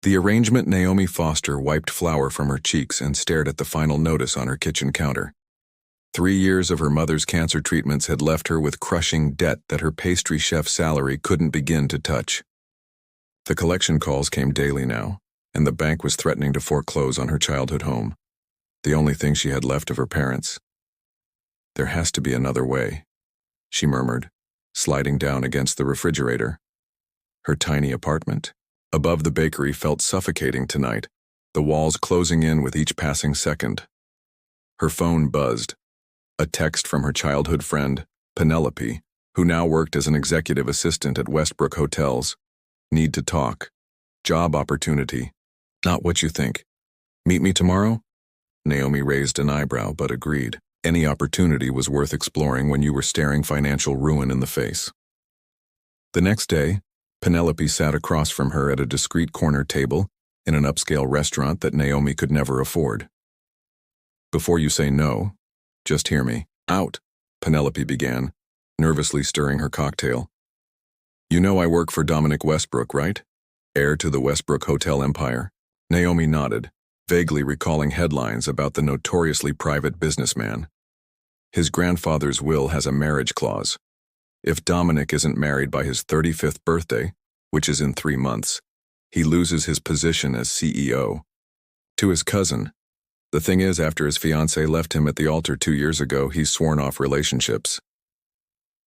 The arrangement. Naomi Foster wiped flour from her cheeks and stared at the final notice on her kitchen counter. 3 years of her mother's cancer treatments had left her with crushing debt that her pastry chef's salary couldn't begin to touch. The collection calls came daily now, and the bank was threatening to foreclose on her childhood home, the only thing she had left of her parents. There has to be another way, she murmured, sliding down against the refrigerator. Her tiny apartment, above the bakery, felt suffocating tonight, the walls closing in with each passing second. Her phone buzzed. A text from her childhood friend, Penelope, who now worked as an executive assistant at Westbrook Hotels. Need to talk. Job opportunity. Not what you think. Meet me tomorrow? Naomi raised an eyebrow but agreed. Any opportunity was worth exploring when you were staring financial ruin in the face. The next day, Penelope sat across from her at a discreet corner table in an upscale restaurant that Naomi could never afford. Before you say no, just hear me out, Penelope began, nervously stirring her cocktail. You know I work for Dominic Westbrook, right? Heir to the Westbrook Hotel empire. Naomi nodded, vaguely recalling headlines about the notoriously private businessman. His grandfather's will has a marriage clause. If Dominic isn't married by his 35th birthday, which is in 3 months, he loses his position as CEO. To his cousin. The thing is, after his fiancée left him at the altar 2 years ago, he's sworn off relationships.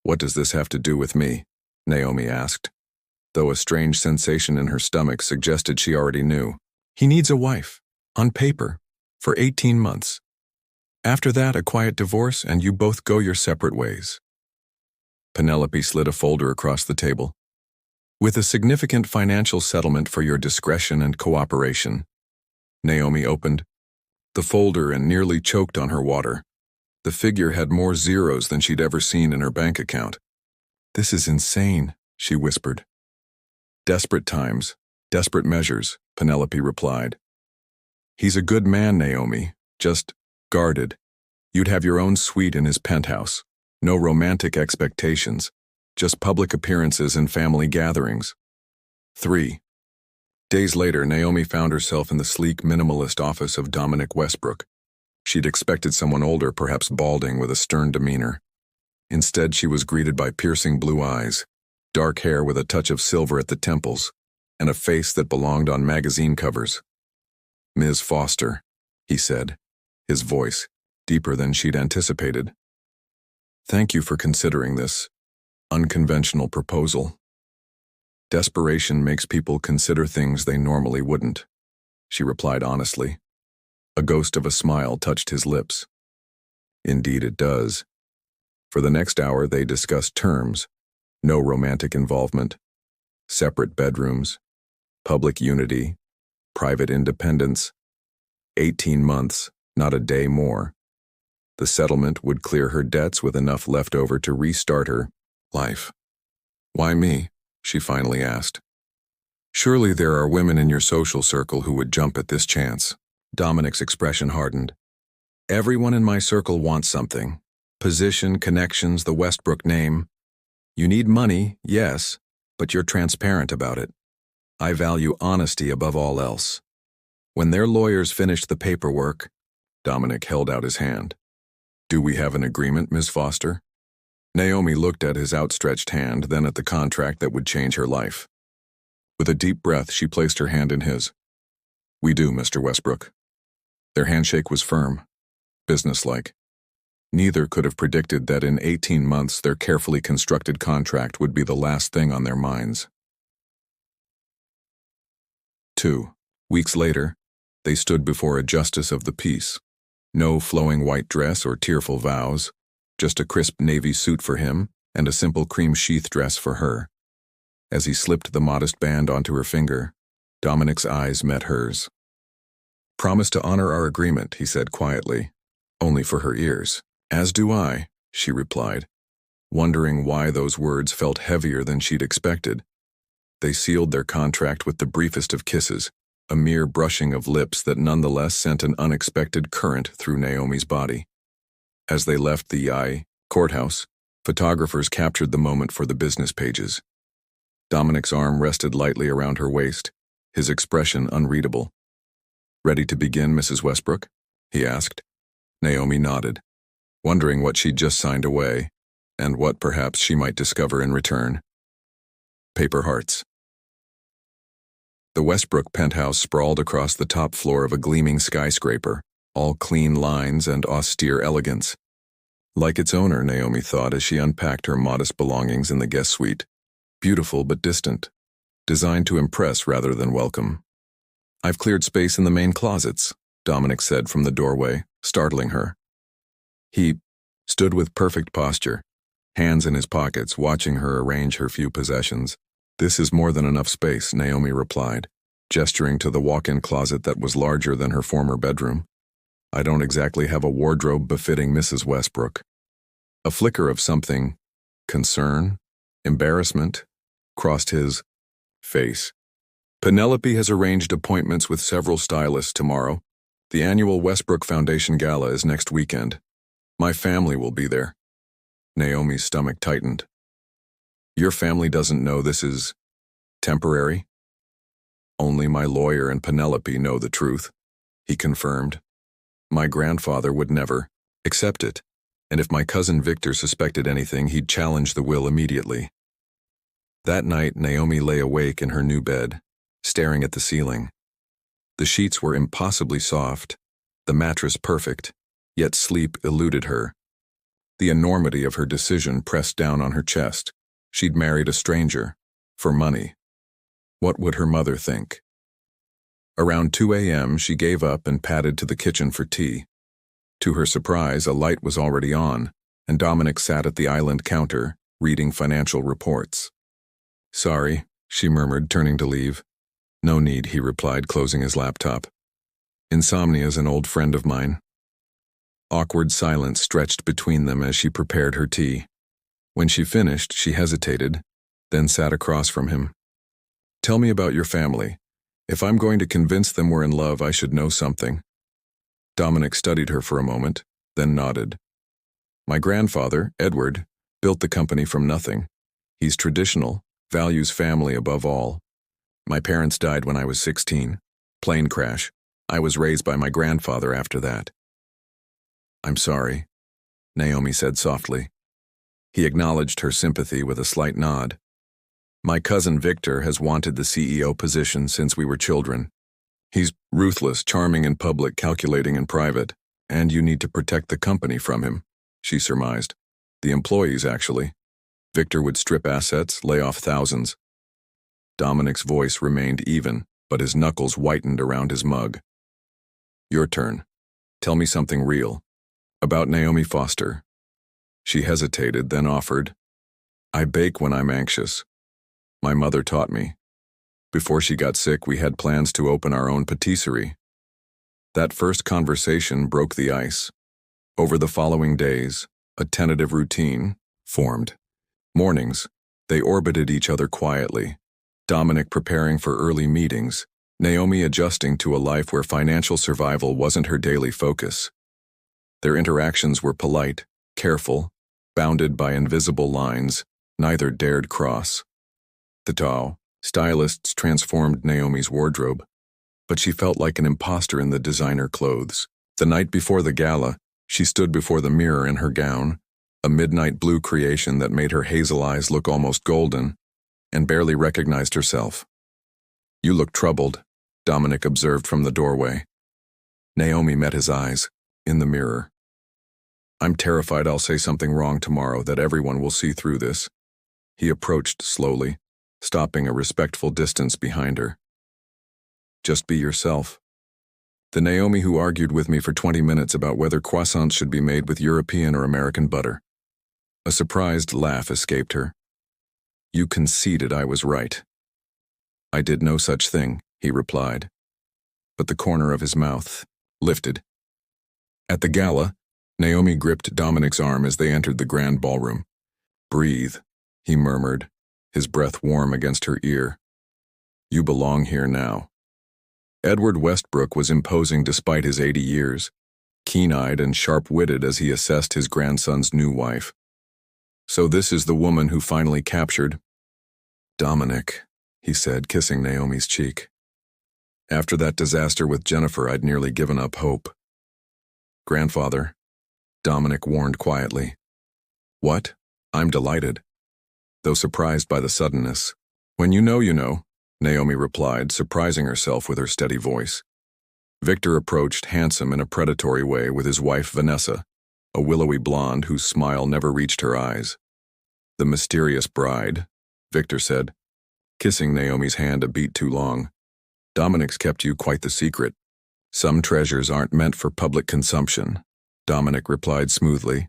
What does this have to do with me? Naomi asked, though a strange sensation in her stomach suggested she already knew. He needs a wife, on paper, for 18 months. After that, a quiet divorce, and you both go your separate ways. Penelope slid a folder across the table. With a significant financial settlement for your discretion and cooperation. Naomi opened the folder and nearly choked on her water. The figure had more zeros than she'd ever seen in her bank account. This is insane, she whispered. Desperate times, desperate measures, Penelope replied. He's a good man, Naomi, just guarded. You'd have your own suite in his penthouse. No romantic expectations, just public appearances and family gatherings. 3 days later, Naomi found herself in the sleek minimalist office of Dominic Westbrook. She'd expected someone older, perhaps balding, with a stern demeanor. Instead, she was greeted by piercing blue eyes, dark hair with a touch of silver at the temples, and a face that belonged on magazine covers. Ms. Foster, he said, his voice deeper than she'd anticipated. Thank you for considering this unconventional proposal. Desperation makes people consider things they normally wouldn't, she replied honestly. A ghost of a smile touched his lips. Indeed it does. For the next hour they discussed terms, no romantic involvement, separate bedrooms, public unity, private independence. 18 months, not a day more. The settlement would clear her debts with enough left over to restart her life. Why me? She finally asked. Surely there are women in your social circle who would jump at this chance. Dominic's expression hardened. Everyone in my circle wants something. Position, connections, the Westbrook name. You need money, yes, but you're transparent about it. I value honesty above all else. When their lawyers finished the paperwork, Dominic held out his hand. Do we have an agreement, Ms. Foster? Naomi looked at his outstretched hand, then at the contract that would change her life. With a deep breath, she placed her hand in his. We do, Mr. Westbrook. Their handshake was firm, businesslike. Neither could have predicted that in 18 months their carefully constructed contract would be the last thing on their minds. 2 weeks later, they stood before a justice of the peace. No flowing white dress or tearful vows, just a crisp navy suit for him and a simple cream sheath dress for her. As he slipped the modest band onto her finger, Dominic's eyes met hers. Promise to honor our agreement, he said quietly, only for her ears. As do I, she replied, wondering why those words felt heavier than she'd expected. They sealed their contract with the briefest of kisses, a mere brushing of lips that nonetheless sent an unexpected current through Naomi's body. As they left the courthouse, photographers captured the moment for the business pages. Dominic's arm rested lightly around her waist, his expression unreadable. "Ready to begin, Mrs. Westbrook?" he asked. Naomi nodded, wondering what she'd just signed away, and what perhaps she might discover in return. Paper hearts. The Westbrook penthouse sprawled across the top floor of a gleaming skyscraper, all clean lines and austere elegance. Like its owner, Naomi thought as she unpacked her modest belongings in the guest suite. Beautiful but distant, designed to impress rather than welcome. "I've cleared space in the main closets," Dominic said from the doorway, startling her. He stood with perfect posture, hands in his pockets, watching her arrange her few possessions. "This is more than enough space," Naomi replied, gesturing to the walk-in closet that was larger than her former bedroom. "I don't exactly have a wardrobe befitting Mrs. Westbrook." A flicker of something, concern, embarrassment, crossed his face. "Penelope has arranged appointments with several stylists tomorrow. The annual Westbrook Foundation Gala is next weekend. My family will be there." Naomi's stomach tightened. "Your family doesn't know this is temporary?" "Only my lawyer and Penelope know the truth," he confirmed. "My grandfather would never accept it, and if my cousin Victor suspected anything, he'd challenge the will immediately." That night, Naomi lay awake in her new bed, staring at the ceiling. The sheets were impossibly soft, the mattress perfect, yet sleep eluded her. The enormity of her decision pressed down on her chest. She'd married a stranger, for money. What would her mother think? Around 2 a.m., she gave up and padded to the kitchen for tea. To her surprise, a light was already on, and Dominic sat at the island counter, reading financial reports. "Sorry," she murmured, turning to leave. "No need," he replied, closing his laptop. "Insomnia's an old friend of mine." Awkward silence stretched between them as she prepared her tea. When she finished, she hesitated, then sat across from him. "Tell me about your family. If I'm going to convince them we're in love, I should know something." Dominic studied her for a moment, then nodded. "My grandfather, Edward, built the company from nothing. He's traditional, values family above all. My parents died when I was 16. Plane crash. I was raised by my grandfather after that." "I'm sorry," Naomi said softly. He acknowledged her sympathy with a slight nod. "My cousin Victor has wanted the CEO position since we were children. He's ruthless, charming in public, calculating in private, and you need to protect the company from him," she surmised. "The employees, actually. Victor would strip assets, lay off thousands." Dominic's voice remained even, but his knuckles whitened around his mug. "Your turn. Tell me something real. About Naomi Foster." She hesitated, then offered, "I bake when I'm anxious. My mother taught me. Before she got sick, we had plans to open our own patisserie." That first conversation broke the ice. Over the following days, a tentative routine formed. Mornings, they orbited each other quietly. Dominic preparing for early meetings, Naomi adjusting to a life where financial survival wasn't her daily focus. Their interactions were polite, careful, bounded by invisible lines neither dared cross. The Tao stylists transformed Naomi's wardrobe, but she felt like an imposter in the designer clothes. The night before the gala, she stood before the mirror in her gown, a midnight blue creation that made her hazel eyes look almost golden, and barely recognized herself. "You look troubled," Dominic observed from the doorway. Naomi met his eyes, in the mirror. "I'm terrified I'll say something wrong tomorrow, that everyone will see through this." He approached slowly, stopping a respectful distance behind her. "Just be yourself." The Naomi who argued with me for 20 minutes about whether croissants should be made with European or American butter. A surprised laugh escaped her. "You conceded I was right." "I did no such thing," he replied. But the corner of his mouth lifted. At the gala, Naomi gripped Dominic's arm as they entered the grand ballroom. "Breathe," he murmured, his breath warm against her ear. "You belong here now." Edward Westbrook was imposing despite his 80 years, keen-eyed and sharp-witted as he assessed his grandson's new wife. "So this is the woman who finally captured—" "Dominic," he said, kissing Naomi's cheek. After that disaster with Jennifer, I'd nearly given up hope. Grandfather, Dominic warned quietly. What? I'm delighted, though surprised by the suddenness. When you know, Naomi replied, surprising herself with her steady voice. Victor approached, handsome in a predatory way, with his wife Vanessa, a willowy blonde whose smile never reached her eyes. The mysterious bride, Victor said, kissing Naomi's hand a beat too long. Dominic's kept you quite the secret. Some treasures aren't meant for public consumption, Dominic replied smoothly,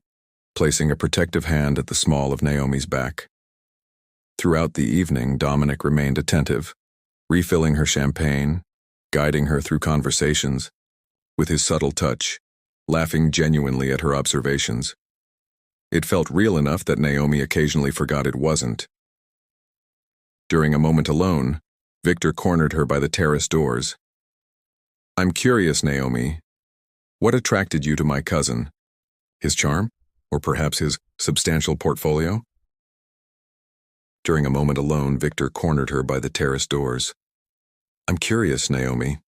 placing a protective hand at the small of Naomi's back. Throughout the evening, Dominic remained attentive, refilling her champagne, guiding her through conversations, with his subtle touch, laughing genuinely at her observations. It felt real enough that Naomi occasionally forgot it wasn't. During a moment alone, Victor cornered her by the terrace doors. I'm curious, Naomi. What attracted you to my cousin? His charm? Or perhaps his substantial portfolio? During a moment alone, Victor cornered her by the terrace doors. I'm curious, Naomi.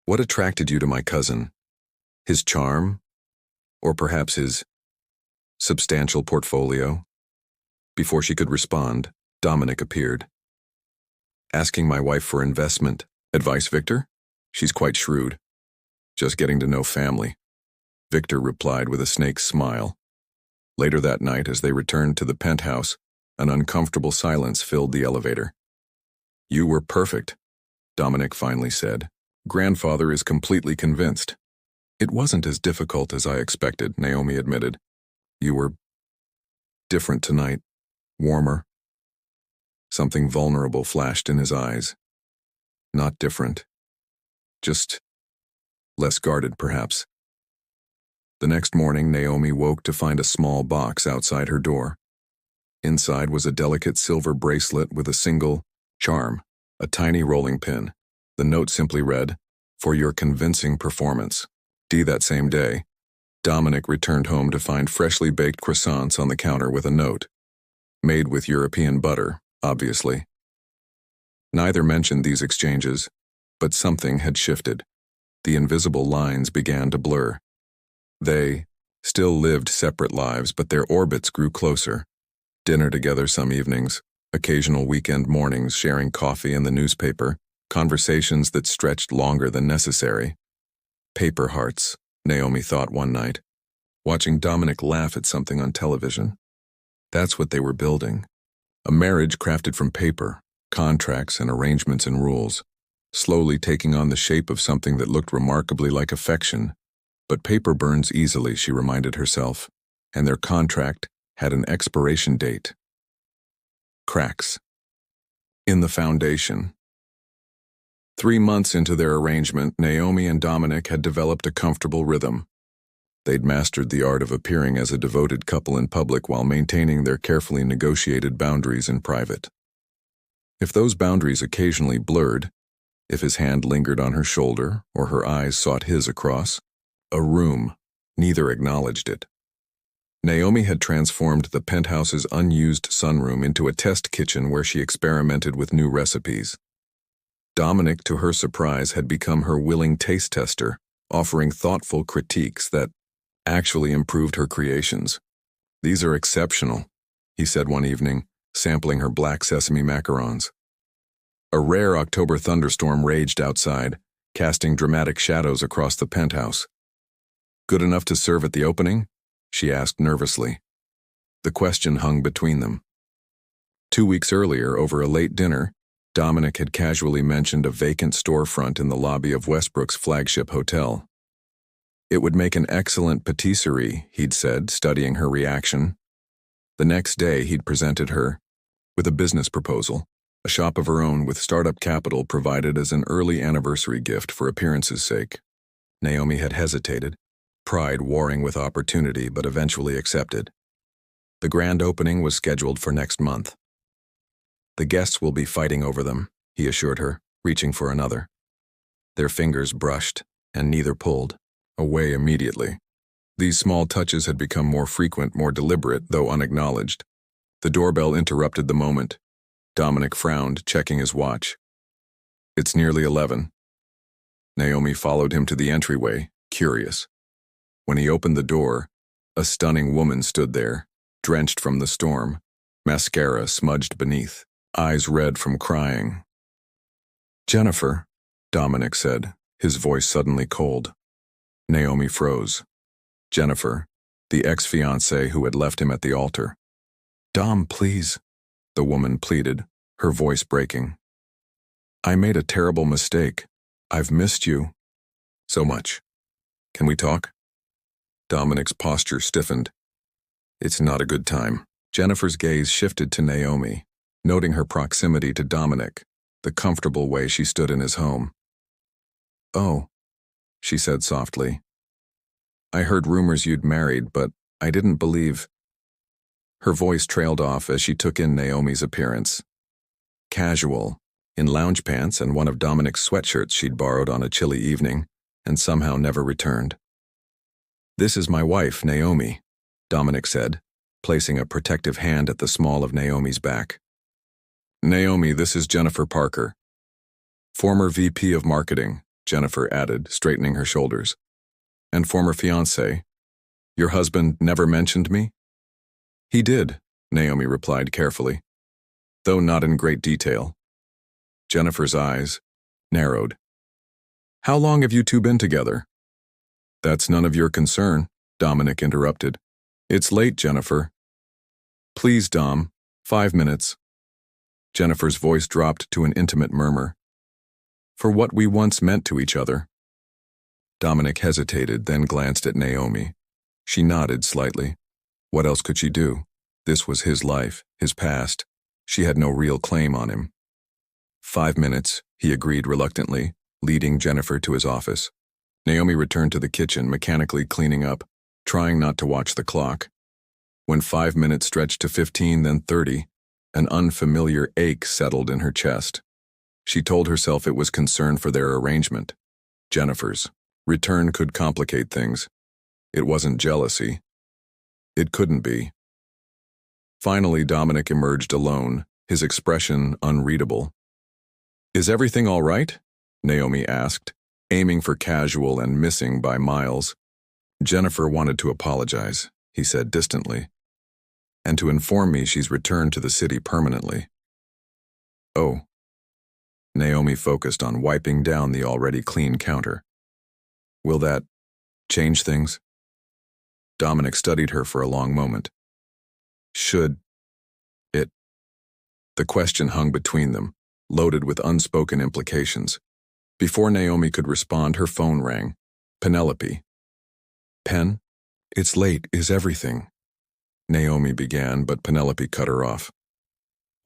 What attracted you to my cousin? His charm? Or perhaps his substantial portfolio? Before she could respond, Dominic appeared. Asking my wife for investment advice, Victor? She's quite shrewd. Just getting to know family, Victor replied with a snake's smile. Later that night, as they returned to the penthouse, an uncomfortable silence filled the elevator. You were perfect, Dominic finally said. Grandfather is completely convinced. It wasn't as difficult as I expected, Naomi admitted. You were different tonight, warmer. Something vulnerable flashed in his eyes. Not different. Just less guarded, perhaps. The next morning, Naomi woke to find a small box outside her door. Inside was a delicate silver bracelet with a single charm, a tiny rolling pin. The note simply read, "For your convincing performance." That same day, Dominic returned home to find freshly baked croissants on the counter with a note. Made with European butter, obviously. Neither mentioned these exchanges, but something had shifted. The invisible lines began to blur. They still lived separate lives, but their orbits grew closer. Dinner together some evenings, occasional weekend mornings sharing coffee and the newspaper, conversations that stretched longer than necessary. Paper hearts, Naomi thought one night, watching Dominic laugh at something on television. That's what they were building. A marriage crafted from paper, contracts and arrangements and rules, slowly taking on the shape of something that looked remarkably like affection. But paper burns easily, she reminded herself, and their contract had an expiration date. Cracks in the foundation. 3 months into their arrangement, Naomi and Dominic had developed a comfortable rhythm. They'd mastered the art of appearing as a devoted couple in public while maintaining their carefully negotiated boundaries in private. If those boundaries occasionally blurred, if his hand lingered on her shoulder or her eyes sought his across a room, neither acknowledged it. Naomi had transformed the penthouse's unused sunroom into a test kitchen where she experimented with new recipes. Dominic, to her surprise, had become her willing taste tester, offering thoughtful critiques that actually improved her creations. These are exceptional, he said one evening, sampling her black sesame macarons. A rare October thunderstorm raged outside, casting dramatic shadows across the penthouse. Good enough to serve at the opening? She asked nervously. The question hung between them. 2 weeks earlier, over a late dinner, Dominic had casually mentioned a vacant storefront in the lobby of Westbrook's flagship hotel. It would make an excellent patisserie, he'd said, studying her reaction. The next day, he'd presented her with a business proposal, a shop of her own with startup capital provided as an early anniversary gift for appearance's sake. Naomi had hesitated, pride warring with opportunity, but eventually accepted. The grand opening was scheduled for next month. The guests will be fighting over them, he assured her, reaching for another. Their fingers brushed, and neither pulled away immediately. These small touches had become more frequent, more deliberate, though unacknowledged. The doorbell interrupted the moment. Dominic frowned, checking his watch. It's nearly 11. Naomi followed him to the entryway, curious. When he opened the door, a stunning woman stood there, drenched from the storm, mascara smudged beneath, eyes red from crying. "Jennifer," Dominic said, his voice suddenly cold. Naomi froze. Jennifer, the ex-fiancée who had left him at the altar. "Dom, please," the woman pleaded, her voice breaking. "I made a terrible mistake. I've missed you so much. Can we talk?" Dominic's posture stiffened. "It's not a good time." Jennifer's gaze shifted to Naomi, noting her proximity to Dominic, the comfortable way she stood in his home. "Oh," she said softly. "I heard rumors you'd married, but I didn't believe—" Her voice trailed off as she took in Naomi's appearance. Casual, in lounge pants and one of Dominic's sweatshirts she'd borrowed on a chilly evening, and somehow never returned. "This is my wife, Naomi," Dominic said, placing a protective hand at the small of Naomi's back. "Naomi, this is Jennifer Parker. Former VP of Marketing," Jennifer added, straightening her shoulders. "And former fiancé. Your husband never mentioned me?" "He did," Naomi replied carefully, though not in great detail. Jennifer's eyes narrowed. "How long have you two been together?" "That's none of your concern," Dominic interrupted. "It's late, Jennifer." "Please, Dom, 5 minutes." Jennifer's voice dropped to an intimate murmur. "For what we once meant to each other." Dominic hesitated, then glanced at Naomi. She nodded slightly. What else could she do? This was his life, his past. She had no real claim on him. 5 minutes, he agreed reluctantly, leading Jennifer to his office. Naomi returned to the kitchen, mechanically cleaning up, trying not to watch the clock. When 5 minutes stretched to 15, then 30, an unfamiliar ache settled in her chest. She told herself it was concern for their arrangement. Jennifer's return could complicate things. It wasn't jealousy. It couldn't be. Finally, Dominic emerged alone, his expression unreadable. "Is everything all right?" Naomi asked, aiming for casual and missing by miles. "Jennifer wanted to apologize," he said distantly, "and to inform me she's returned to the city permanently." "Oh." Naomi focused on wiping down the already clean counter. "Will that change things?" Dominic studied her for a long moment. "Should it?" The question hung between them, loaded with unspoken implications. Before Naomi could respond, her phone rang. Penelope. "Pen? It's late, is everything?" Naomi began, but Penelope cut her off.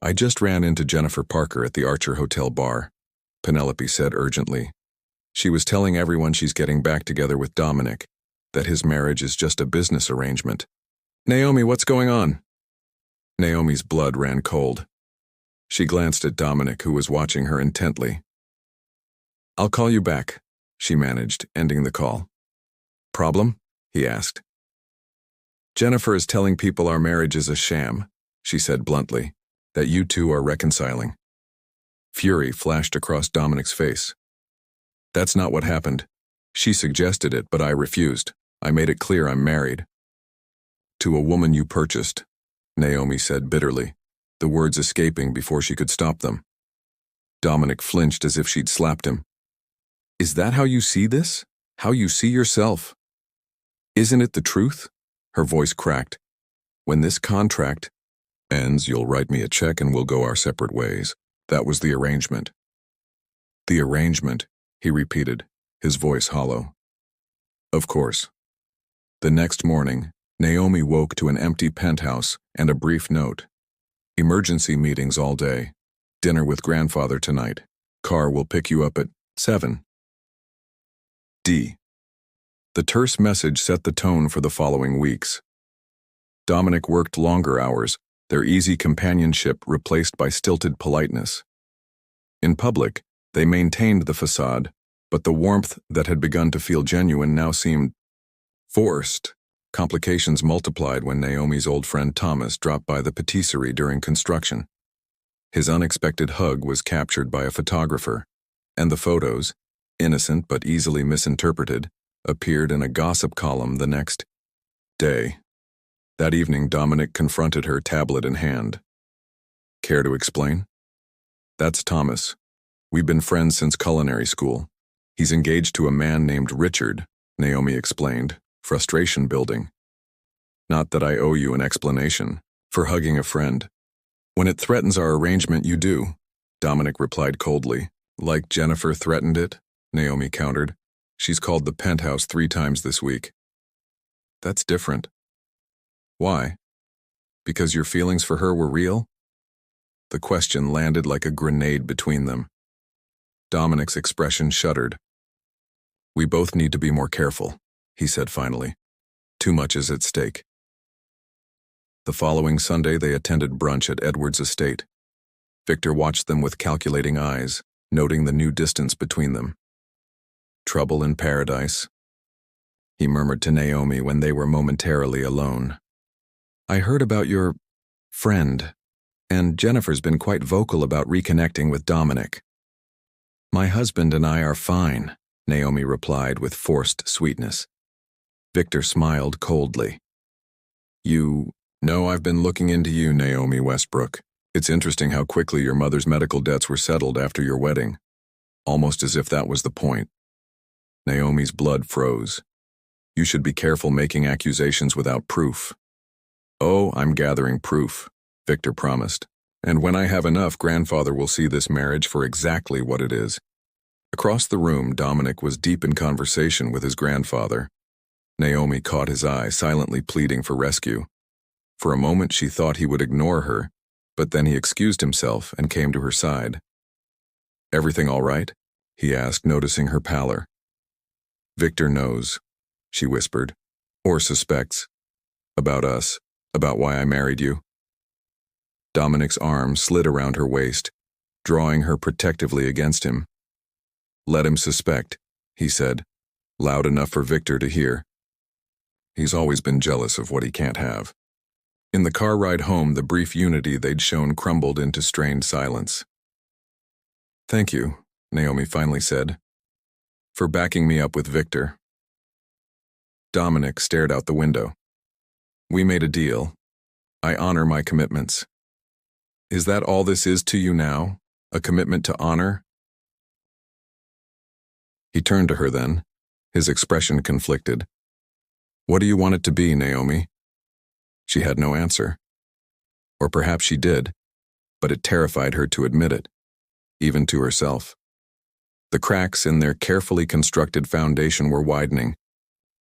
"I just ran into Jennifer Parker at the Archer Hotel bar," Penelope said urgently. "She was telling everyone she's getting back together with Dominic, that his marriage is just a business arrangement." "Naomi, what's going on?" Naomi's blood ran cold. She glanced at Dominic, who was watching her intently. "I'll call you back," she managed, ending the call. "Problem?" he asked. "Jennifer is telling people our marriage is a sham," she said bluntly, "that you two are reconciling." Fury flashed across Dominic's face. "That's not what happened. She suggested it, but I refused. I made it clear I'm married." "To a woman you purchased," Naomi said bitterly, the words escaping before she could stop them. Dominic flinched as if she'd slapped him. "Is that how you see this? How you see yourself?" "Isn't it the truth?" Her voice cracked. "When this contract ends, you'll write me a check and we'll go our separate ways. That was the arrangement." "The arrangement," he repeated, his voice hollow. "Of course." The next morning, Naomi woke to an empty penthouse and a brief note. "Emergency meetings all day. Dinner with grandfather tonight. Car will pick you up at 7. D." The terse message set the tone for the following weeks. Dominic worked longer hours, their easy companionship replaced by stilted politeness. In public, they maintained the facade, but the warmth that had begun to feel genuine now seemed forced. Complications multiplied when Naomi's old friend Thomas dropped by the patisserie during construction. His unexpected hug was captured by a photographer, and the photos, innocent but easily misinterpreted, appeared in a gossip column the next day. That evening, Dominic confronted her, tablet in hand. Care to explain? That's Thomas. We've been friends since culinary school. He's engaged to a man named Richard, Naomi explained, frustration building. Not that I owe you an explanation for hugging a friend. When it threatens our arrangement, you do, Dominic replied coldly. Like Jennifer threatened it, Naomi countered. She's called the penthouse 3 times this week. That's different. Why? Because your feelings for her were real? The question landed like a grenade between them. Dominic's expression shuddered. We both need to be more careful, he said finally. Too much is at stake. The following Sunday they attended brunch at Edward's estate. Victor watched them with calculating eyes, noting the new distance between them. Trouble in paradise, he murmured to Naomi when they were momentarily alone. I heard about your friend, and Jennifer's been quite vocal about reconnecting with Dominic. My husband and I are fine, Naomi replied with forced sweetness. Victor smiled coldly. You know I've been looking into you, Naomi Westbrook. It's interesting how quickly your mother's medical debts were settled after your wedding. Almost as if that was the point. Naomi's blood froze. You should be careful making accusations without proof. Oh, I'm gathering proof, Victor promised. And when I have enough, grandfather will see this marriage for exactly what it is. Across the room, Dominic was deep in conversation with his grandfather. Naomi caught his eye, silently pleading for rescue. For a moment she thought he would ignore her, but then he excused himself and came to her side. Everything all right? He asked, noticing her pallor. Victor knows, she whispered, or suspects. About us, about why I married you. Dominic's arm slid around her waist, drawing her protectively against him. Let him suspect, he said, loud enough for Victor to hear. He's always been jealous of what he can't have. In the car ride home, the brief unity they'd shown crumbled into strained silence. Thank you, Naomi finally said, for backing me up with Victor. Dominic stared out the window. We made a deal. I honor my commitments. Is that all this is to you now? A commitment to honor? He turned to her then, his expression conflicted. What do you want it to be, Naomi? She had no answer. Or perhaps she did, but it terrified her to admit it, even to herself. The cracks in their carefully constructed foundation were widening,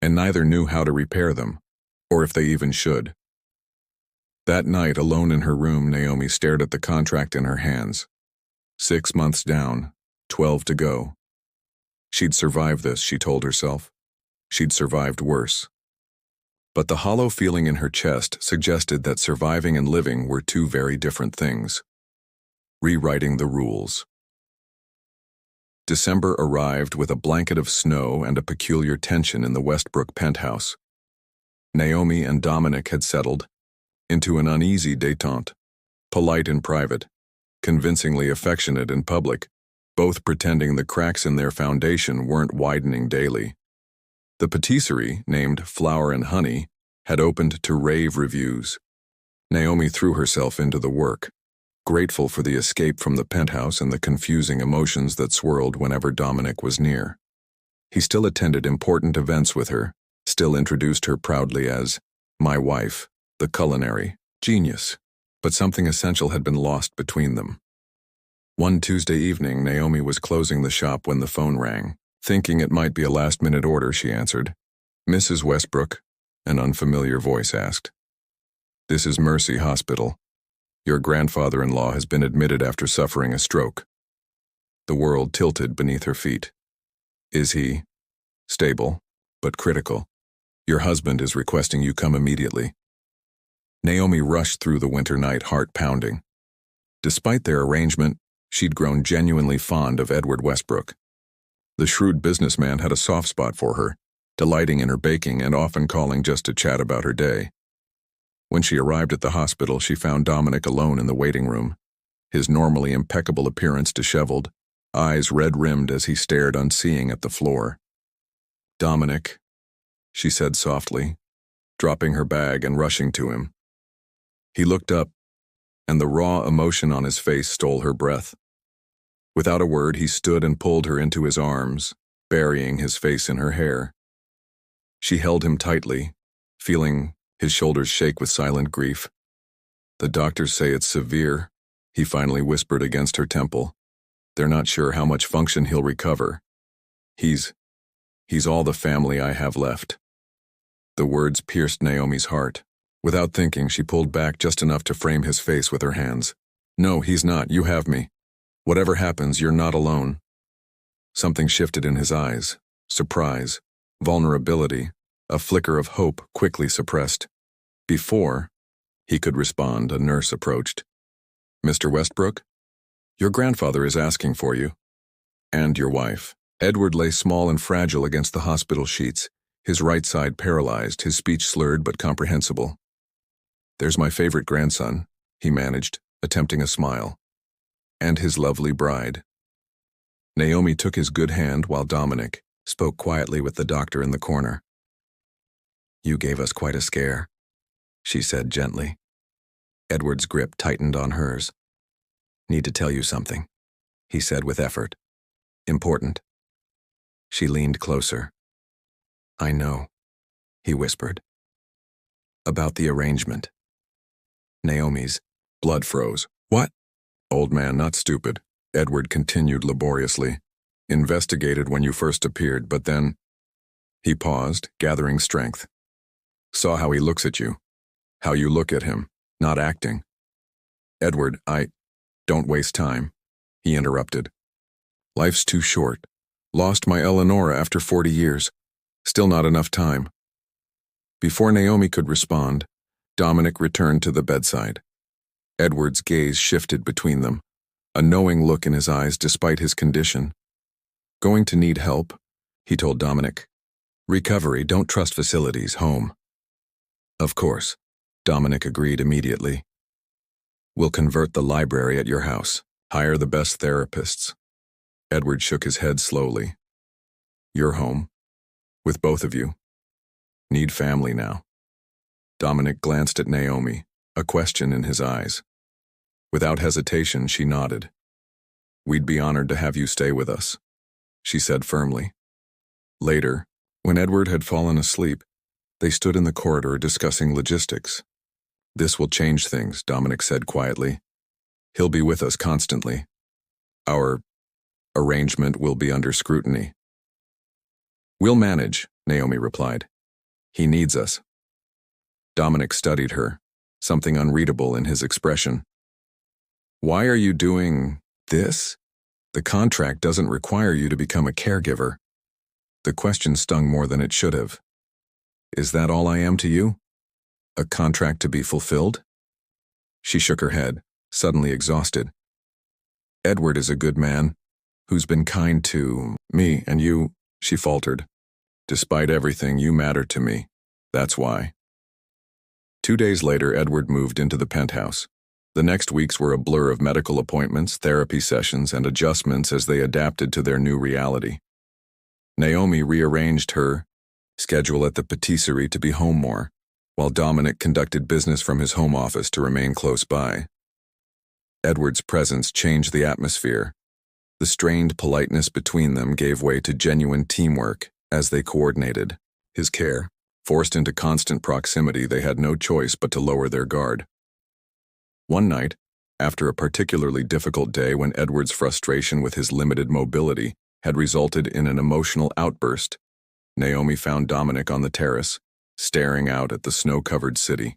and neither knew how to repair them, or if they even should. That night, alone in her room, Naomi stared at the contract in her hands. 6 months down, 12 to go. She'd survived this, she told herself. She'd survived worse. But the hollow feeling in her chest suggested that surviving and living were 2 very different things. Rewriting the rules. December arrived with a blanket of snow and a peculiar tension in the Westbrook penthouse. Naomi and Dominic had settled into an uneasy détente, polite in private, convincingly affectionate in public, both pretending the cracks in their foundation weren't widening daily. The patisserie, named Flour and Honey, had opened to rave reviews. Naomi threw herself into the work, grateful for the escape from the penthouse and the confusing emotions that swirled whenever Dominic was near. He still attended important events with her, still introduced her proudly as my wife, the culinary genius, but something essential had been lost between them. One Tuesday evening, Naomi was closing the shop when the phone rang. Thinking it might be a last-minute order, she answered. Mrs. Westbrook, an unfamiliar voice asked. This is Mercy Hospital. Your grandfather-in-law has been admitted after suffering a stroke. The world tilted beneath her feet. Is he? Stable, but critical. Your husband is requesting you come immediately. Naomi rushed through the winter night, heart pounding. Despite their arrangement, she'd grown genuinely fond of Edward Westbrook. The shrewd businessman had a soft spot for her, delighting in her baking and often calling just to chat about her day. When she arrived at the hospital, she found Dominic alone in the waiting room, his normally impeccable appearance disheveled, eyes red-rimmed as he stared unseeing at the floor. "Dominic," she said softly, dropping her bag and rushing to him. He looked up, and the raw emotion on his face stole her breath. Without a word, he stood and pulled her into his arms, burying his face in her hair. She held him tightly, feeling his shoulders shake with silent grief. "The doctors say it's severe," he finally whispered against her temple. "They're not sure how much function he'll recover. He's all the family I have left." The words pierced Naomi's heart. Without thinking, she pulled back just enough to frame his face with her hands. "No, he's not. You have me. Whatever happens, you're not alone." Something shifted in his eyes. Surprise, vulnerability, a flicker of hope quickly suppressed. Before he could respond, a nurse approached. "Mr. Westbrook? Your grandfather is asking for you. And your wife." Edward lay small and fragile against the hospital sheets, his right side paralyzed, his speech slurred but comprehensible. "There's my favorite grandson," he managed, attempting a smile. "And his lovely bride." Naomi took his good hand while Dominic spoke quietly with the doctor in the corner. "You gave us quite a scare," she said gently. Edward's grip tightened on hers. "Need to tell you something," he said with effort. "Important." She leaned closer. "I know," he whispered. "About the arrangement." Naomi's blood froze. "What?" "Old man, not stupid," Edward continued laboriously. "Investigated when you first appeared, but then—" He paused, gathering strength. "Saw how he looks at you. How you look at him, not acting." "Edward, don't waste time," he interrupted. "Life's too short. Lost my Eleonora after 40 years. Still not enough time." Before Naomi could respond, Dominic returned to the bedside. Edward's gaze shifted between them, a knowing look in his eyes despite his condition. "Going to need help," he told Dominic. "Recovery, don't trust facilities, home." "Of course," Dominic agreed immediately. "We'll convert the library at your house, hire the best therapists." Edward shook his head slowly. "Your home, with both of you. Need family now." Dominic glanced at Naomi, a question in his eyes. Without hesitation, she nodded. "We'd be honored to have you stay with us," she said firmly. Later, when Edward had fallen asleep, they stood in the corridor discussing logistics. "This will change things," Dominic said quietly. "He'll be with us constantly. Our arrangement will be under scrutiny." "We'll manage," Naomi replied. "He needs us." Dominic studied her, something unreadable in his expression. "Why are you doing this? The contract doesn't require you to become a caregiver." The question stung more than it should have. "Is that all I am to you? A contract to be fulfilled?" She shook her head, suddenly exhausted. "Edward is a good man, who's been kind to me and you," she faltered. "Despite everything, you matter to me. That's why." 2 days later, Edward moved into the penthouse. The next weeks were a blur of medical appointments, therapy sessions, and adjustments as they adapted to their new reality. Naomi rearranged her schedule at the patisserie to be home more, while Dominic conducted business from his home office to remain close by. Edward's presence changed the atmosphere. The strained politeness between them gave way to genuine teamwork as they coordinated. His care, forced into constant proximity, they had no choice but to lower their guard. One night, after a particularly difficult day when Edward's frustration with his limited mobility had resulted in an emotional outburst, Naomi found Dominic on the terrace, staring out at the snow-covered city.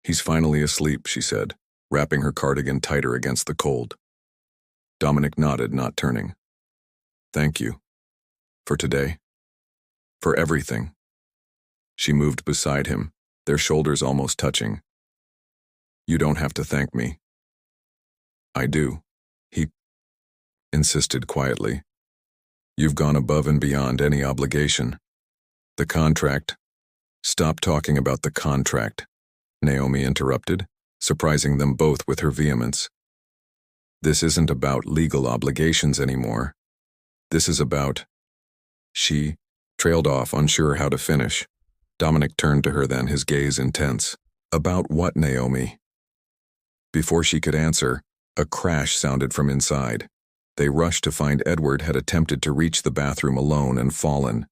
"He's finally asleep," she said, wrapping her cardigan tighter against the cold. Dominic nodded, not turning. "Thank you. For today. For everything." She moved beside him, their shoulders almost touching. "You don't have to thank me." "I do," he insisted quietly. "You've gone above and beyond any obligation. The contract—" "Stop talking about the contract," Naomi interrupted, surprising them both with her vehemence. This isn't about legal obligations anymore. This is about... She trailed off, unsure how to finish. Dominic turned to her then, his gaze intense. About what, Naomi? Before she could answer, a crash sounded from inside. They rushed to find Edward had attempted to reach the bathroom alone and fallen.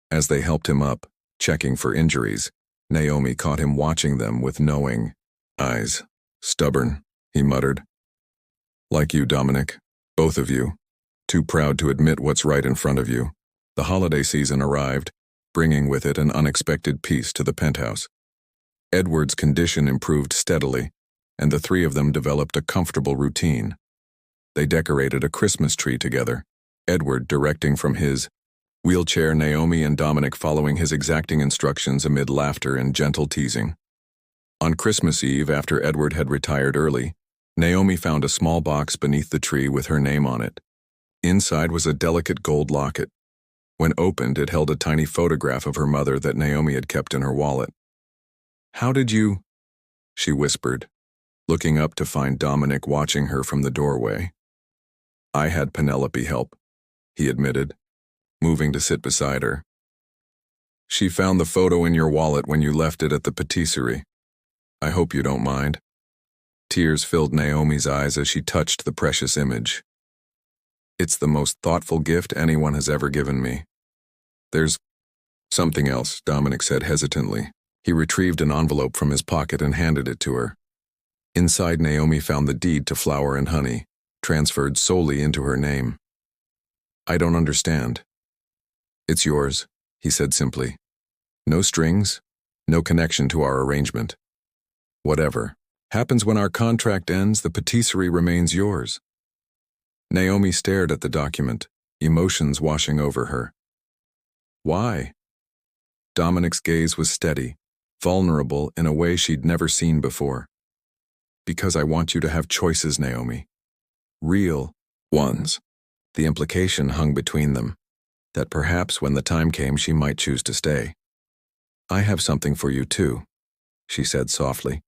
As they helped him up, checking for injuries, Naomi caught him watching them with knowing eyes. Stubborn, he muttered. Like you, Dominic. Both of you. Too proud to admit what's right in front of you. The holiday season arrived, bringing with it an unexpected peace to the penthouse. Edward's condition improved steadily, and the three of them developed a comfortable routine. They decorated a Christmas tree together, Edward directing from his wheelchair, Naomi and Dominic following his exacting instructions amid laughter and gentle teasing. On Christmas Eve, after Edward had retired early, Naomi found a small box beneath the tree with her name on it. Inside was a delicate gold locket. When opened, it held a tiny photograph of her mother that Naomi had kept in her wallet. "How did you?" she whispered, looking up to find Dominic watching her from the doorway. "I had Penelope help," he admitted, moving to sit beside her. "She found the photo in your wallet when you left it at the patisserie. I hope you don't mind." Tears filled Naomi's eyes as she touched the precious image. "It's the most thoughtful gift anyone has ever given me." "There's something else," Dominic said hesitantly. He retrieved an envelope from his pocket and handed it to her. Inside, Naomi found the deed to Flower and Honey, transferred solely into her name. "I don't understand." "It's yours," he said simply. "No strings, no connection to our arrangement. Whatever happens when our contract ends, the patisserie remains yours." Naomi stared at the document, emotions washing over her. "Why?" Dominic's gaze was steady, vulnerable in a way she'd never seen before. "Because I want you to have choices, Naomi. Real ones." The implication hung between them, that perhaps when the time came she might choose to stay. "I have something for you too," she said softly,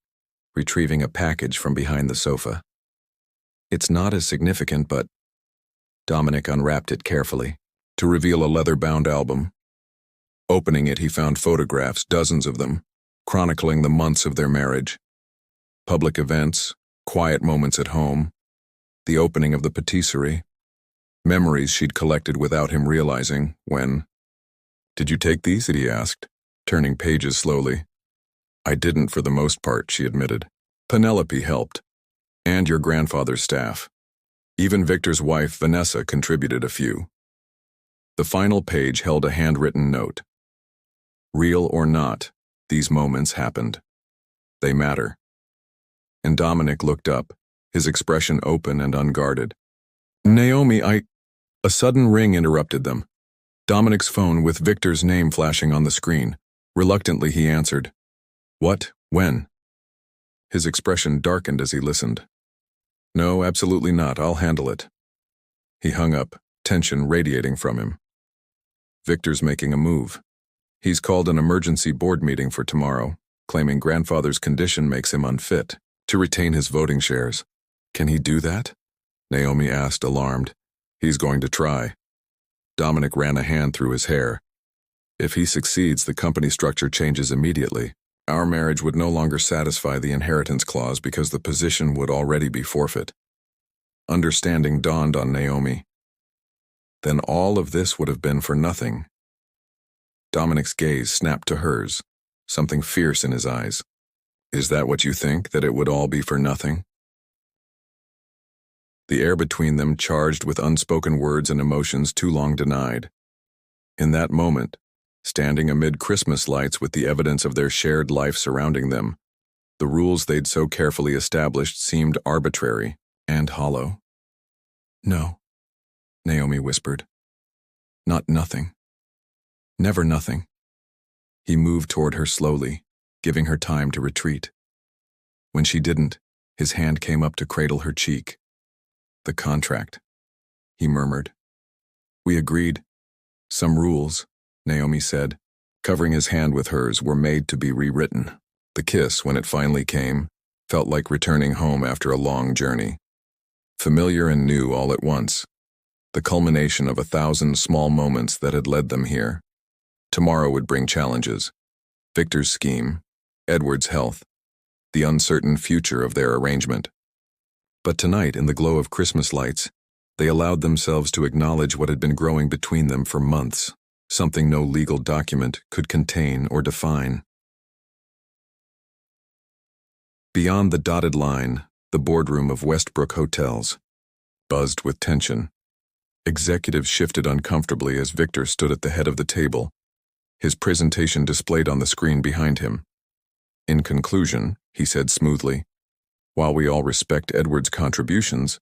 retrieving a package from behind the sofa. "It's not as significant, but..." Dominic unwrapped it carefully, to reveal a leather-bound album. Opening it, he found photographs, dozens of them, chronicling the months of their marriage. Public events, quiet moments at home, the opening of the patisserie, memories she'd collected without him realizing when... "Did you take these?" he asked, turning pages slowly. "I didn't for the most part," she admitted. "Penelope helped, and your grandfather's staff. Even Victor's wife, Vanessa, contributed a few." The final page held a handwritten note. "Real or not, these moments happened. They matter." And Dominic looked up, his expression open and unguarded. "Naomi, A sudden ring interrupted them. Dominic's phone with Victor's name flashing on the screen. Reluctantly, he answered. "What? When?" His expression darkened as he listened. "No, absolutely not. I'll handle it." He hung up, tension radiating from him. "Victor's making a move. He's called an emergency board meeting for tomorrow, claiming grandfather's condition makes him unfit to retain his voting shares." "Can he do that?" Naomi asked, alarmed. "He's going to try." Dominic ran a hand through his hair. "If he succeeds, the company structure changes immediately. Our marriage would no longer satisfy the inheritance clause because the position would already be forfeit." Understanding dawned on Naomi. Then all of this would have been for nothing. Dominic's gaze snapped to hers, something fierce in his eyes. "Is that what you think, that it would all be for nothing?" The air between them charged with unspoken words and emotions too long denied. In that moment, standing amid Christmas lights with the evidence of their shared life surrounding them, the rules they'd so carefully established seemed arbitrary and hollow. "No," Naomi whispered. "Not nothing. Never nothing." He moved toward her slowly, giving her time to retreat. When she didn't, his hand came up to cradle her cheek. "The contract," he murmured. "We agreed. Some rules," Naomi said, covering his hand with hers, "were made to be rewritten." The kiss, when it finally came, felt like returning home after a long journey. Familiar and new all at once. The culmination of 1,000 small moments that had led them here. Tomorrow would bring challenges. Victor's scheme, Edward's health, the uncertain future of their arrangement. But tonight, in the glow of Christmas lights, they allowed themselves to acknowledge what had been growing between them for months, something no legal document could contain or define. Beyond the dotted line, the boardroom of Westbrook Hotels buzzed with tension. Executives shifted uncomfortably as Victor stood at the head of the table, his presentation displayed on the screen behind him. In conclusion, he said smoothly, while we all respect Edward's contributions,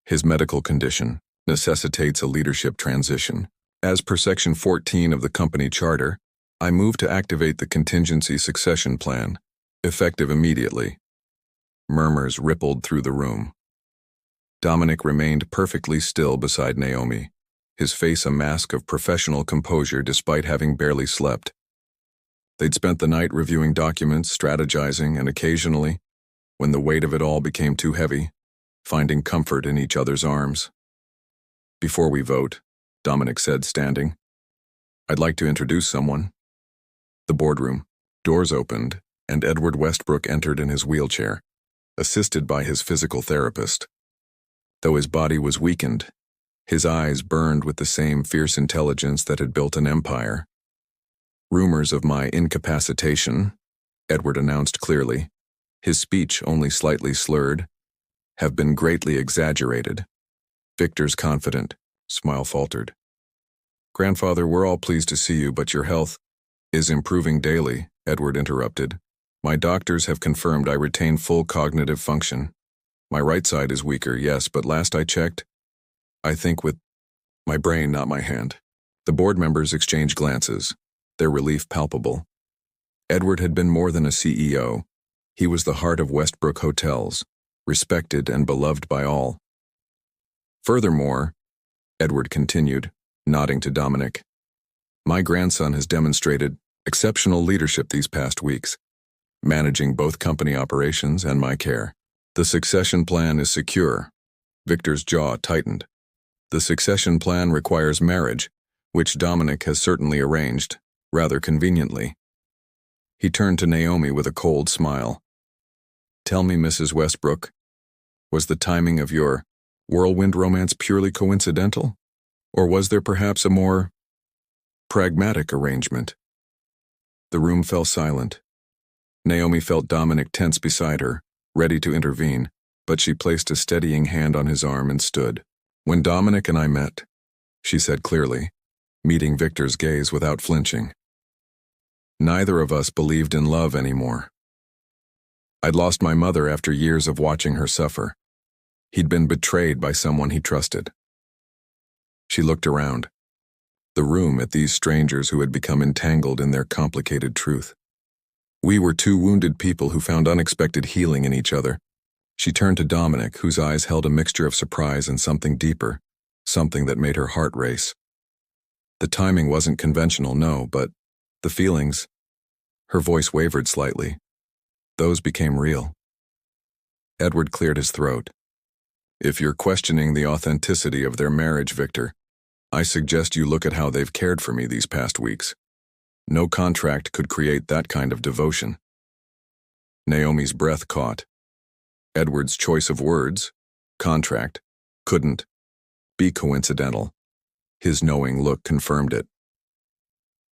his medical condition necessitates a leadership transition. As per Section 14 of the company charter, I move to activate the contingency succession plan, effective immediately. Murmurs rippled through the room. Dominic remained perfectly still beside Naomi, his face a mask of professional composure despite having barely slept. They'd spent the night reviewing documents, strategizing, and occasionally, when the weight of it all became too heavy, finding comfort in each other's arms. Before we vote, Dominic said, standing, I'd like to introduce someone. The boardroom. Doors opened, and Edward Westbrook entered in his wheelchair, assisted by his physical therapist. Though his body was weakened, his eyes burned with the same fierce intelligence that had built an empire. Rumors of my incapacitation, Edward announced clearly, his speech only slightly slurred, have been greatly exaggerated. Victor's confident smile faltered. Grandfather, we're all pleased to see you, but your health is improving daily, Edward interrupted. My doctors have confirmed I retain full cognitive function. My right side is weaker, yes, but last I checked, I think with my brain, not my hand. The board members exchanged glances, their relief palpable. Edward had been more than a CEO. He was the heart of Westbrook Hotels, respected and beloved by all. Furthermore, Edward continued, nodding to Dominic, my grandson has demonstrated exceptional leadership these past weeks, managing both company operations and my care. The succession plan is secure. Victor's jaw tightened. The succession plan requires marriage, which Dominic has certainly arranged, rather conveniently. He turned to Naomi with a cold smile. Tell me, Mrs. Westbrook, was the timing of your whirlwind romance purely coincidental? Or was there perhaps a more pragmatic arrangement? The room fell silent. Naomi felt Dominic tense beside her, ready to intervene, but she placed a steadying hand on his arm and stood. When Dominic and I met, she said clearly, meeting Victor's gaze without flinching, neither of us believed in love anymore. I'd lost my mother after years of watching her suffer. He'd been betrayed by someone he trusted. She looked around, the room at these strangers who had become entangled in their complicated truth. We were two wounded people who found unexpected healing in each other. She turned to Dominic, whose eyes held a mixture of surprise and something deeper, something that made her heart race. The timing wasn't conventional, no, but the feelings, her voice wavered slightly. Those became real. Edward cleared his throat. If you're questioning the authenticity of their marriage, Victor, I suggest you look at how they've cared for me these past weeks. No contract could create that kind of devotion. Naomi's breath caught. Edward's choice of words, contract, couldn't be coincidental. His knowing look confirmed it.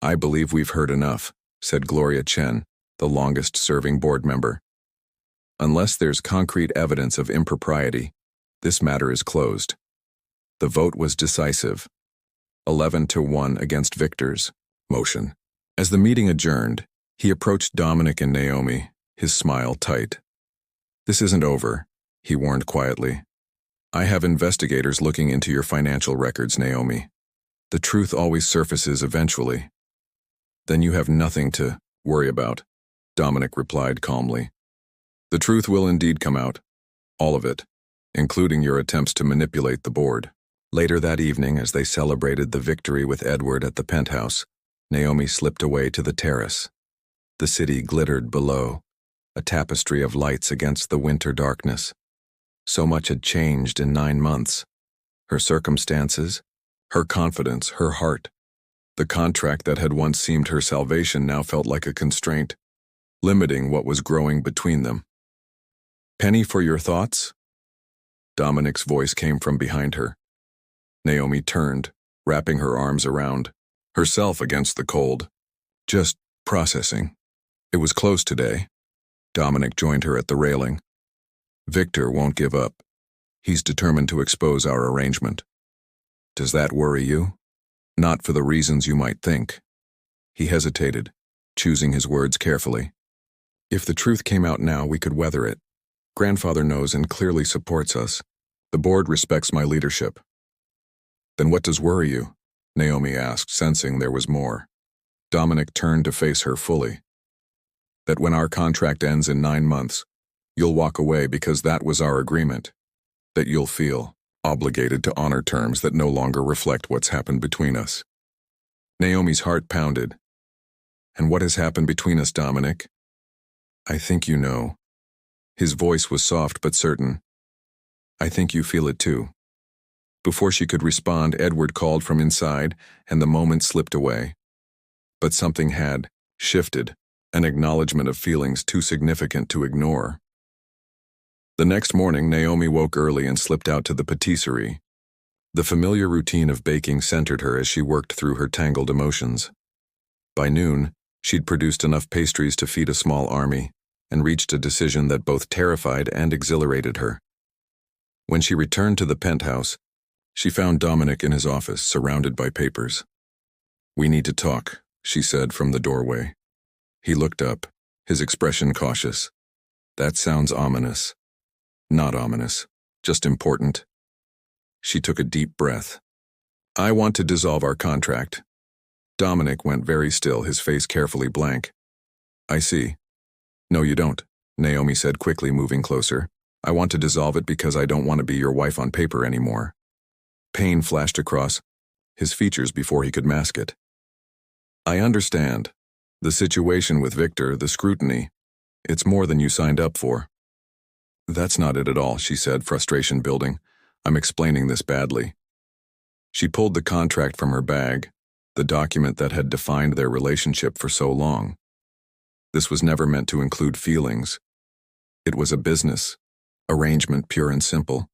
I believe we've heard enough, said Gloria Chen, the longest-serving board member. Unless there's concrete evidence of impropriety, this matter is closed. The vote was decisive, 11-1 against Victor's motion. As the meeting adjourned, he approached Dominic and Naomi, his smile tight. This isn't over, he warned quietly. I have investigators looking into your financial records, Naomi. The truth always surfaces eventually. Then you have nothing to worry about, Dominic replied calmly. The truth will indeed come out, all of it, including your attempts to manipulate the board. Later that evening, as they celebrated the victory with Edward at the penthouse, Naomi slipped away to the terrace. The city glittered below, a tapestry of lights against the winter darkness. So much had changed in 9 months. Her circumstances, her confidence, her heart. The contract that had once seemed her salvation now felt like a constraint, limiting what was growing between them. "Penny for your thoughts?" Dominic's voice came from behind her. Naomi turned, wrapping her arms around herself against the cold. "Just processing. It was close today." Dominic joined her at the railing. "Victor won't give up. He's determined to expose our arrangement." "Does that worry you?" "Not for the reasons you might think." He hesitated, choosing his words carefully. "If the truth came out now, we could weather it. Grandfather knows and clearly supports us. The board respects my leadership." "Then what does worry you?" Naomi asked, sensing there was more. Dominic turned to face her fully. "That when our contract ends in 9 months, you'll walk away because that was our agreement. That you'll feel obligated to honor terms that no longer reflect what's happened between us." Naomi's heart pounded. "And what has happened between us, Dominic?" "I think you know." His voice was soft but certain. "I think you feel it too." Before she could respond, Edward called from inside, and the moment slipped away. But something had shifted, an acknowledgement of feelings too significant to ignore. The next morning, Naomi woke early and slipped out to the patisserie. The familiar routine of baking centered her as she worked through her tangled emotions. By noon, she'd produced enough pastries to feed a small army, and reached a decision that both terrified and exhilarated her. When she returned to the penthouse, she found Dominic in his office, surrounded by papers. "We need to talk," she said from the doorway. He looked up, his expression cautious. "That sounds ominous." "Not ominous, just important." She took a deep breath. "I want to dissolve our contract." Dominic went very still, his face carefully blank. "I see." "No, you don't," Naomi said quickly, moving closer. "I want to dissolve it because I don't want to be your wife on paper anymore." Pain flashed across his features before he could mask it. "I understand. The situation with Victor, the scrutiny, it's more than you signed up for." "That's not it at all," she said, frustration building. "I'm explaining this badly." She pulled the contract from her bag, the document that had defined their relationship for so long. This was never meant to include feelings. It was a business arrangement, pure and simple.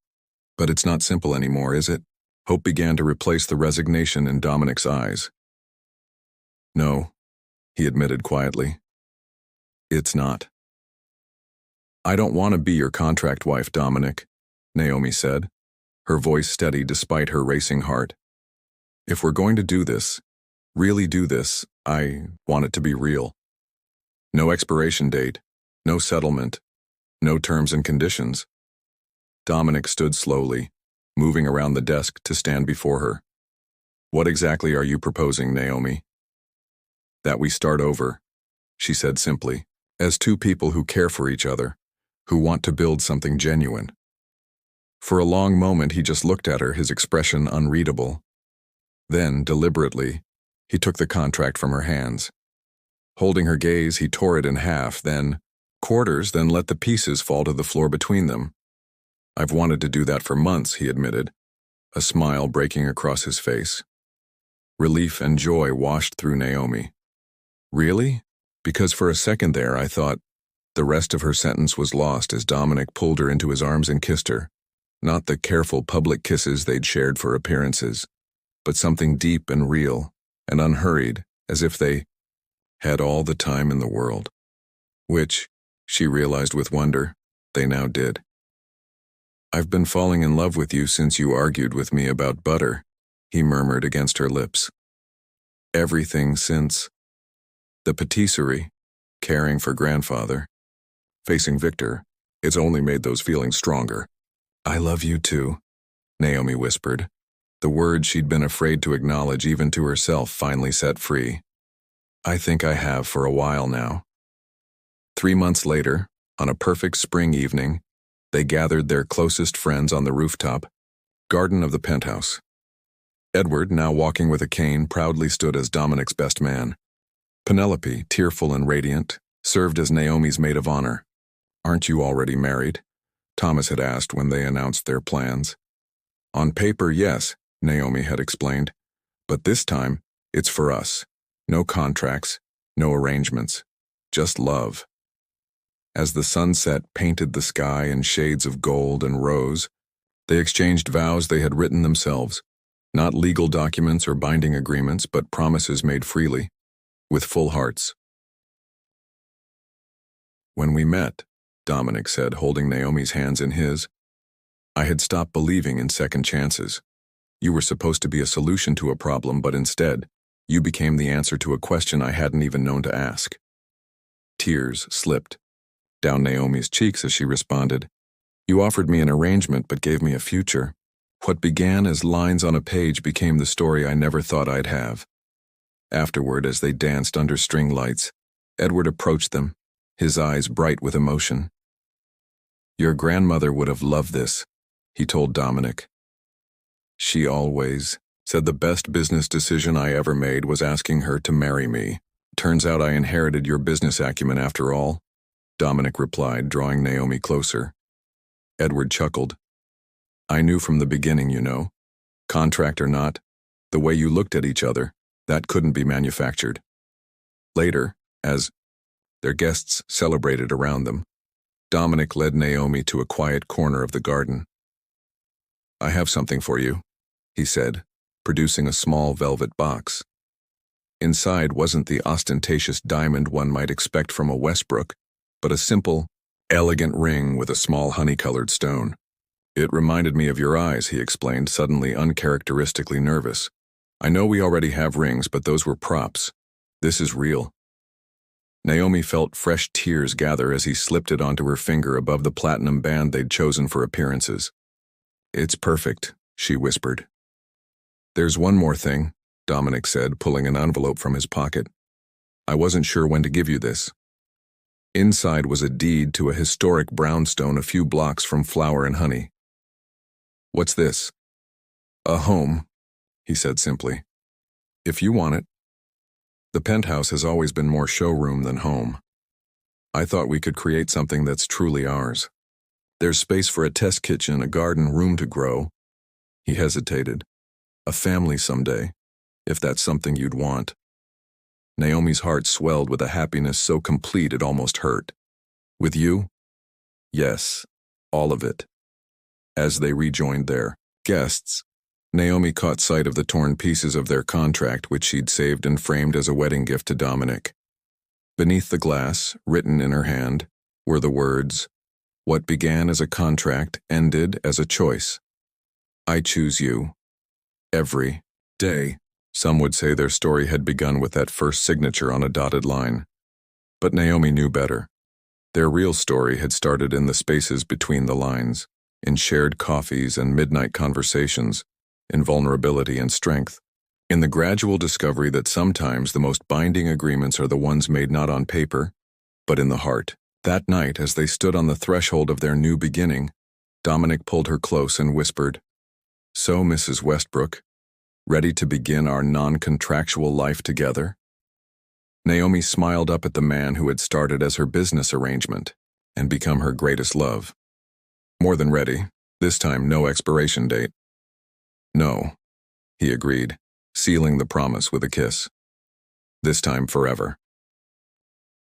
But it's not simple anymore, is it? Hope began to replace the resignation in Dominic's eyes. "No," he admitted quietly. "It's not." "I don't want to be your contract wife, Dominic," Naomi said, her voice steady despite her racing heart. "If we're going to do this, really do this, I want it to be real. No expiration date, no settlement, no terms and conditions." Dominic stood slowly, moving around the desk to stand before her. "What exactly are you proposing, Naomi?" "That we start over," she said simply, "as two people who care for each other, who want to build something genuine." For a long moment he just looked at her, his expression unreadable. Then, deliberately, he took the contract from her hands. Holding her gaze, he tore it in half, then quarters, then let the pieces fall to the floor between them. "I've wanted to do that for months," he admitted, a smile breaking across his face. Relief and joy washed through Naomi. "Really?" Because for a second there I thought. The rest of her sentence was lost as Dominic pulled her into his arms and kissed her. Not the careful public kisses they'd shared for appearances, but something deep and real and unhurried, as if they had all the time in the world. Which, she realized with wonder, they now did. "I've been falling in love with you since you argued with me about butter," he murmured against her lips. "Everything since the patisserie, caring for grandfather, facing Victor. It's only made those feelings stronger." "I love you too," Naomi whispered. The words she'd been afraid to acknowledge even to herself finally set free. "I think I have for a while now." 3 months later, on a perfect spring evening, they gathered their closest friends on the rooftop garden of the penthouse. Edward, now walking with a cane, proudly stood as Dominic's best man. Penelope, tearful and radiant, served as Naomi's maid of honor. "Aren't you already married?" Thomas had asked when they announced their plans. On paper, yes, Naomi had explained. But this time, it's for us. No contracts, no arrangements, just love. As the sunset painted the sky in shades of gold and rose, they exchanged vows they had written themselves, not legal documents or binding agreements, but promises made freely, with full hearts. When we met, Dominic said, holding Naomi's hands in his, I had stopped believing in second chances. You were supposed to be a solution to a problem, but instead, you became the answer to a question I hadn't even known to ask. Tears slipped down Naomi's cheeks as she responded, You offered me an arrangement but gave me a future. What began as lines on a page became the story I never thought I'd have. Afterward, as they danced under string lights, Edward approached them, his eyes bright with emotion. Your grandmother would have loved this, he told Dominic. She always said the best business decision I ever made was asking her to marry me. Turns out I inherited your business acumen after all, Dominic replied, drawing Naomi closer. Edward chuckled. I knew from the beginning, you know. Contract or not, the way you looked at each other, that couldn't be manufactured. Later, as their guests celebrated around them, Dominic led Naomi to a quiet corner of the garden. I have something for you, he said, producing a small velvet box. Inside wasn't the ostentatious diamond one might expect from a Westbrook, but a simple, elegant ring with a small honey-colored stone. It reminded me of your eyes, he explained, suddenly uncharacteristically nervous. I know we already have rings, but those were props. This is real. Naomi felt fresh tears gather as he slipped it onto her finger above the platinum band they'd chosen for appearances. It's perfect, she whispered. There's one more thing, Dominic said, pulling an envelope from his pocket. I wasn't sure when to give you this. Inside was a deed to a historic brownstone a few blocks from Flower and Honey. What's this? A home, he said simply. If you want it. The penthouse has always been more showroom than home. I thought we could create something that's truly ours. There's space for a test kitchen, a garden, room to grow. He hesitated. A family someday, if that's something you'd want. Naomi's heart swelled with a happiness so complete it almost hurt. With you? Yes, all of it. As they rejoined their guests, Naomi caught sight of the torn pieces of their contract which she'd saved and framed as a wedding gift to Dominic. Beneath the glass, written in her hand, were the words, What began as a contract ended as a choice. I choose you. Every day. Some would say their story had begun with that first signature on a dotted line. But Naomi knew better. Their real story had started in the spaces between the lines, in shared coffees and midnight conversations, in vulnerability and strength, in the gradual discovery that sometimes the most binding agreements are the ones made not on paper, but in the heart. That night, as they stood on the threshold of their new beginning, Dominic pulled her close and whispered, So, Mrs. Westbrook, ready to begin our non-contractual life together? Naomi smiled up at the man who had started as her business arrangement and become her greatest love. More than ready, this time no expiration date. No, he agreed, sealing the promise with a kiss. This time forever.